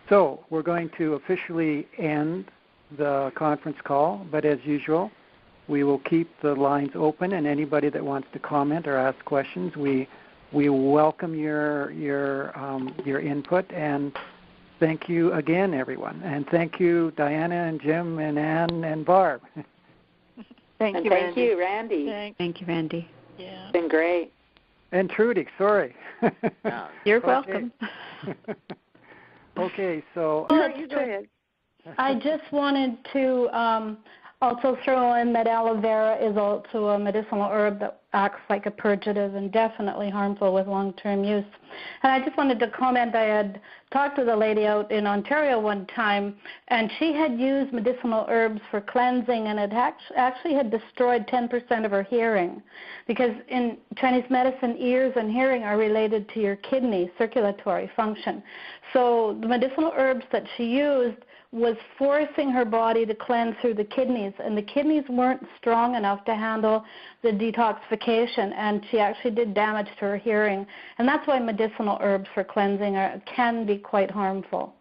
So we're going to officially end the conference call, but as usual, we will keep the lines open, and anybody that wants to comment or ask questions, we welcome your input. And thank you again, everyone, and thank you, Diana and Jim and Ann and Barb. Thank you, Randy. Thank you, Randy. Yeah, it's been great. And Trudy, sorry. You're welcome. Okay, so You go ahead. I just wanted to also throw in that aloe vera is also a medicinal herb that acts like a purgative and definitely harmful with long-term use. And I just wanted to comment, I had talked with a lady out in Ontario one time, and she had used medicinal herbs for cleansing, and it actually had destroyed 10% of her hearing. Because in Chinese medicine, ears and hearing are related to your kidney circulatory function. So the medicinal herbs that she used was forcing her body to cleanse through the kidneys, and the kidneys weren't strong enough to handle the detoxification, and she actually did damage to her hearing. And that's why medicinal herbs for cleansing can be quite harmful.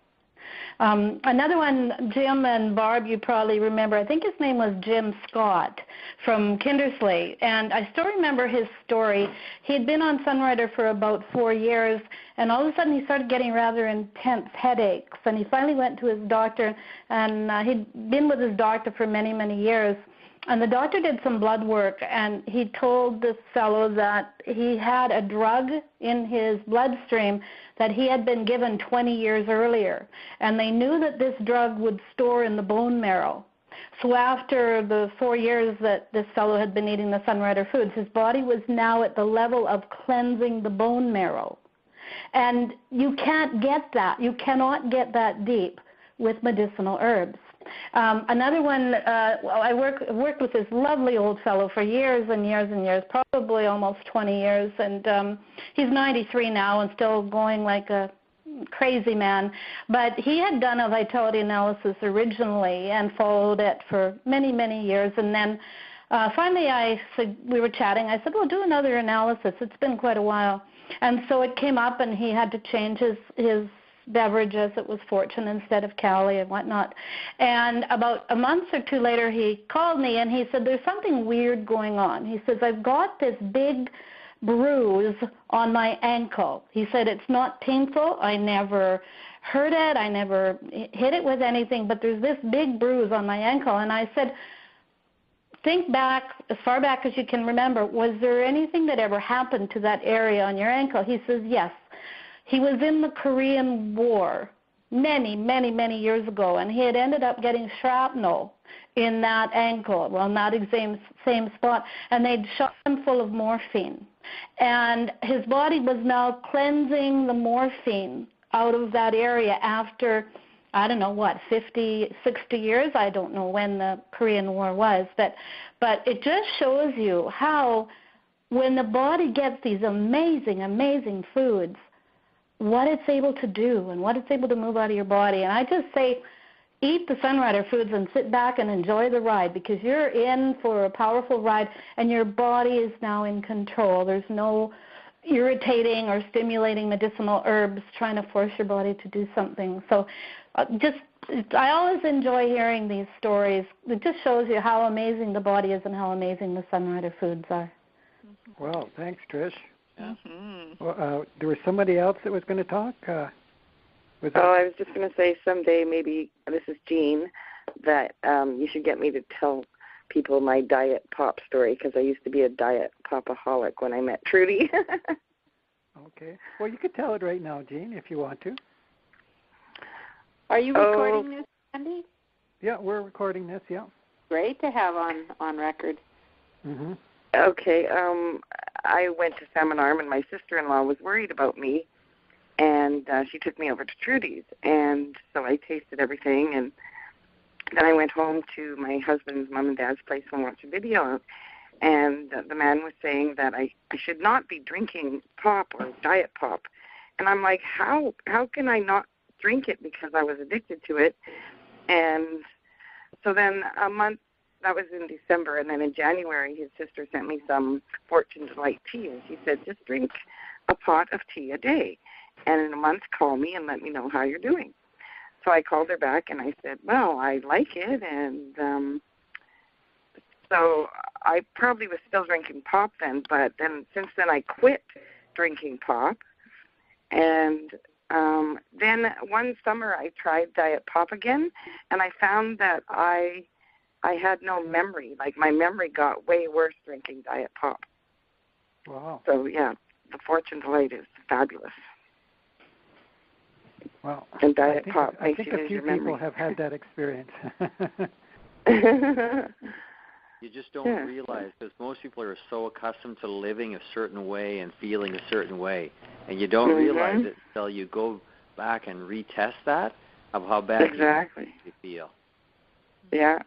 Another one, Jim and Barb, you probably remember, I think his name was Jim Scott from Kindersley, and I still remember his story. He had been on Sunrider for about 4 years, and all of a sudden he started getting rather intense headaches, and he finally went to his doctor, and he'd been with his doctor for many, many years. And the doctor did some blood work, and he told this fellow that he had a drug in his bloodstream that he had been given 20 years earlier. And they knew that this drug would store in the bone marrow. So after the 4 years that this fellow had been eating the Sunrider foods, his body was now at the level of cleansing the bone marrow. And you can't get that. You cannot get that deep with medicinal herbs. Another one, I worked with this lovely old fellow for years and years and years, probably almost 20 years, and he's 93 now and still going like a crazy man. But he had done a vitality analysis originally and followed it for many, many years, and then finally we were chatting. I said, well, do another analysis. It's been quite a while. And so it came up, and he had to change his beverages. It was Fortune instead of Cali and whatnot. And about a month or two later, he called me, and he said, there's something weird going on. He says, I've got this big bruise on my ankle. He said, it's not painful. I never hurt it. I never hit it with anything, but there's this big bruise on my ankle. And I said, think back, as far back as you can remember, was there anything that ever happened to that area on your ankle? He says, yes. He was in the Korean War many, many, many years ago, and he had ended up getting shrapnel in that ankle, well, not same spot, and they'd shot him full of morphine. And his body was now cleansing the morphine out of that area after, I don't know what, 50, 60 years? I don't know when the Korean War was, but it just shows you how when the body gets these amazing, amazing foods, what it's able to do and what it's able to move out of your body. And I just say, eat the Sunrider foods and sit back and enjoy the ride, because you're in for a powerful ride and your body is now in control. There's no irritating or stimulating medicinal herbs trying to force your body to do something. So I always enjoy hearing these stories. It just shows you how amazing the body is and how amazing the Sunrider foods are. Well, thanks, Trish. Mm-hmm. Well, there was somebody else that was going to talk? I was just going to say someday, maybe, this is Jean, that you should get me to tell people my diet pop story, because I used to be a diet popaholic when I met Trudy. Okay. Well, you could tell it right now, Jean, if you want to. Are you recording this, Andy? Yeah, we're recording this, yeah. Great to have on record. Mm-hmm. Okay. I went to Salmon Arm, and my sister-in-law was worried about me, and she took me over to Trudy's, and so I tasted everything, and then I went home to my husband's mom and dad's place and watched a video, and the man was saying that I should not be drinking pop or diet pop, and I'm like, how can I not drink it, because I was addicted to it? And so then a month, that was in December, and then in January, his sister sent me some Fortune Delight tea, and she said, just drink a pot of tea a day, and in a month, call me and let me know how you're doing. So I called her back and I said, well, I like it. And so I probably was still drinking pop then, but then since then I quit drinking pop. And then one summer I tried Diet Pop again, and I found that I had no memory. Like my memory got way worse drinking Diet Pop. Wow. So yeah, the Fortune Delight is fabulous. Well, And Diet Pop I makes think you a lose few your memory. people have had that experience. You just don't realize, because most people are so accustomed to living a certain way and feeling a certain way, and you don't realize it until you go back and retest that of how bad you feel. Yeah,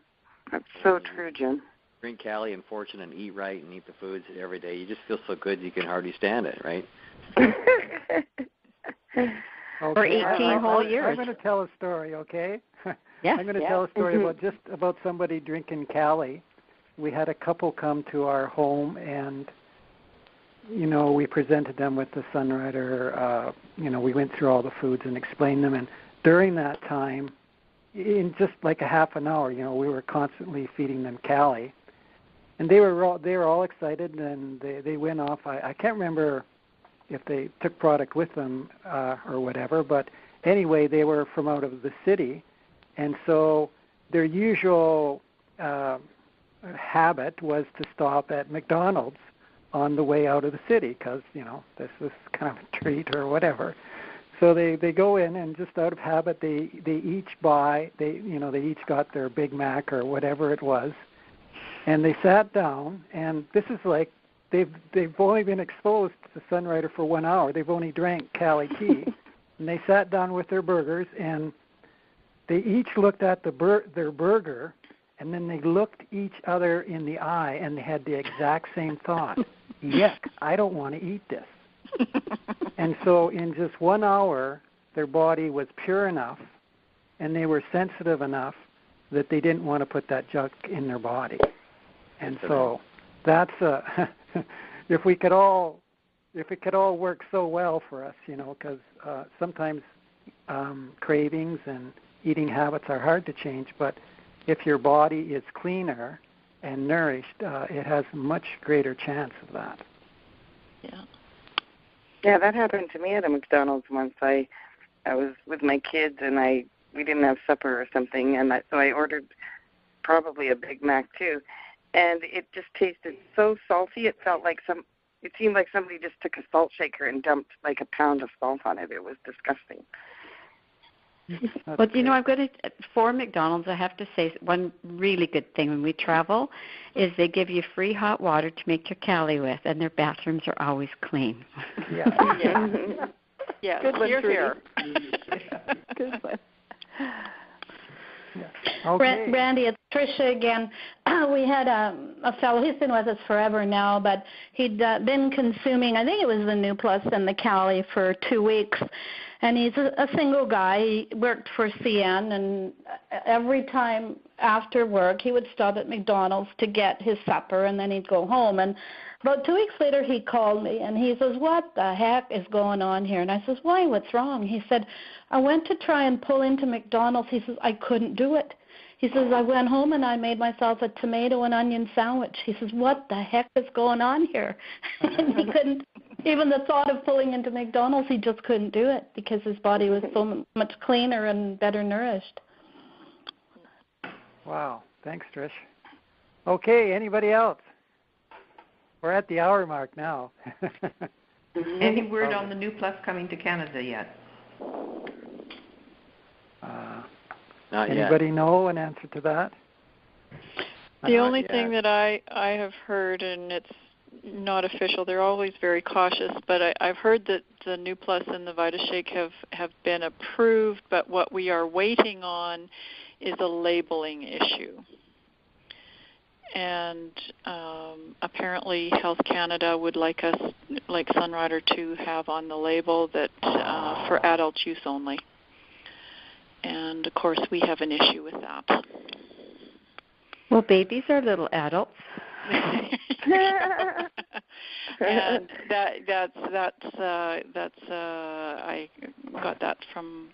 that's so true, Jim. Drink Cali and Fortune and eat right and eat the foods every day. You just feel so good you can hardly stand it, right? For 18 whole years. I'm going to tell a story, okay? Yeah. I'm going to tell a story about somebody drinking Cali. We had a couple come to our home, and we presented them with the Sunrider. We went through all the foods and explained them, and during that time, in just like a half an hour, we were constantly feeding them Cali, and they were all excited, and they went off. I can't remember if they took product with them or whatever, but anyway, they were from out of the city, and so their usual habit was to stop at McDonald's on the way out of the city because, this was kind of a treat or whatever. So they go in, and just out of habit, they each buy, they each got their Big Mac or whatever it was, and they sat down, and this is like, they've only been exposed to Sunrider for 1 hour. They've only drank Cali tea, and they sat down with their burgers, and they each looked at their burger, and then they looked each other in the eye, and they had the exact same thought. Yuck, I don't want to eat this. And so in just 1 hour, their body was pure enough, and they were sensitive enough that they didn't want to put that junk in their body. And so that's if it could all work so well for us, because sometimes cravings and eating habits are hard to change, but if your body is cleaner and nourished, it has a much greater chance of that. Yeah. Yeah, that happened to me at a McDonald's once. I was with my kids, and we didn't have supper or something, and so I ordered probably a Big Mac too, and it just tasted so salty. It seemed like somebody just took a salt shaker and dumped like a pound of salt on it. It was disgusting. But I've got for McDonald's, I have to say one really good thing when we travel is they give you free hot water to make your Cali with, and their bathrooms are always clean. Yeah. Yeah. Good one, Here. Good one. Yeah. Okay. Randy, it's Tricia again. We had a fellow, he's been with us forever now, but he'd been consuming, I think it was the New Plus and the Cali for 2 weeks. And he's a single guy. He worked for CN, and every time after work, he would stop at McDonald's to get his supper, and then he'd go home. And about 2 weeks later, he called me, and he says, what the heck is going on here? And I says, why, what's wrong? He said, I went to try and pull into McDonald's. He says, I couldn't do it. He says, I went home and I made myself a tomato and onion sandwich. He says, what the heck is going on here? And he couldn't, even the thought of pulling into McDonald's, he just couldn't do it because his body was so much cleaner and better nourished. Wow. Thanks, Trish. Okay, anybody else? We're at the hour mark now. Any word on the New Plus coming to Canada yet? Not Anybody yet. know an answer to that? The only thing that I have heard, and it's not official, they're always very cautious, but I've heard that the New Plus and the VitaShake have been approved, but what we are waiting on is a labeling issue. And apparently Health Canada would like us, like Sunrider, to have on the label that for adult use only. And, of course, we have an issue with that. Well, babies are little adults. And that's I got that from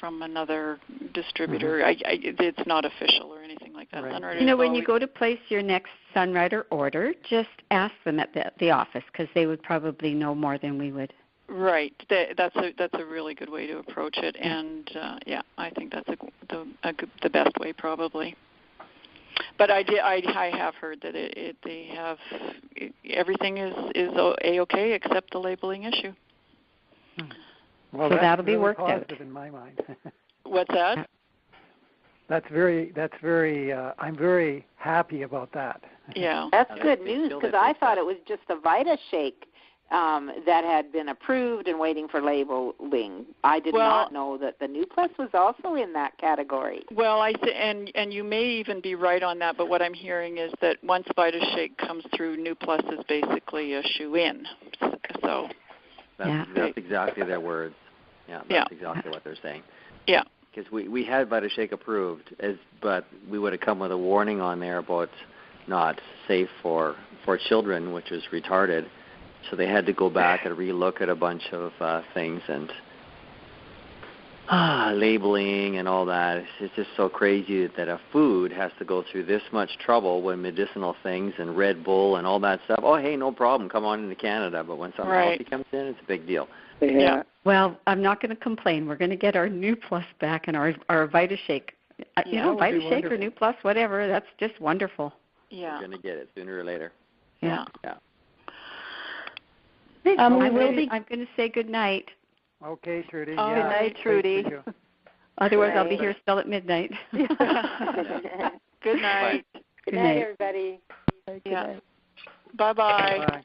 from another distributor. It's not official or anything like that. Right. You know, when you go to place your next Sunrider order, just ask them at the office because they would probably know more than we would. Right. That's a really good way to approach it, and I think that's the best way probably. But I have heard that everything is A-okay except the labeling issue. Well, so that's that'll be really worked positive out. in my mind. What's that? That's very. I'm very happy about that. Yeah. That's good news because I thought it was just the VitaShake that had been approved and waiting for labeling. I did not know that the New Plus was also in that category. Well, and you may even be right on that, but what I'm hearing is that once VitaShake comes through, New Plus is basically a shoe-in. So that's exactly their words. Yeah, that's exactly what they're saying. Yeah. Because we had VitaShake approved, but we would have come with a warning on there about not safe for children, which is retarded. So they had to go back and relook at a bunch of things and labeling and all that. It's just so crazy that a food has to go through this much trouble when medicinal things and Red Bull and all that stuff. Oh, hey, no problem. Come on into Canada. But when something healthy comes in, it's a big deal. Yeah. Well, I'm not going to complain. We're going to get our New Plus back and our VitaShake. VitaShake or New Plus, whatever. That's just wonderful. Yeah. We're going to get it sooner or later. Yeah. Yeah. I'm going to say good night. Okay, Trudy. Good night, Trudy. Otherwise, I'll be here still at midnight. Good night. Good night, everybody. Yeah. Bye-bye. Bye.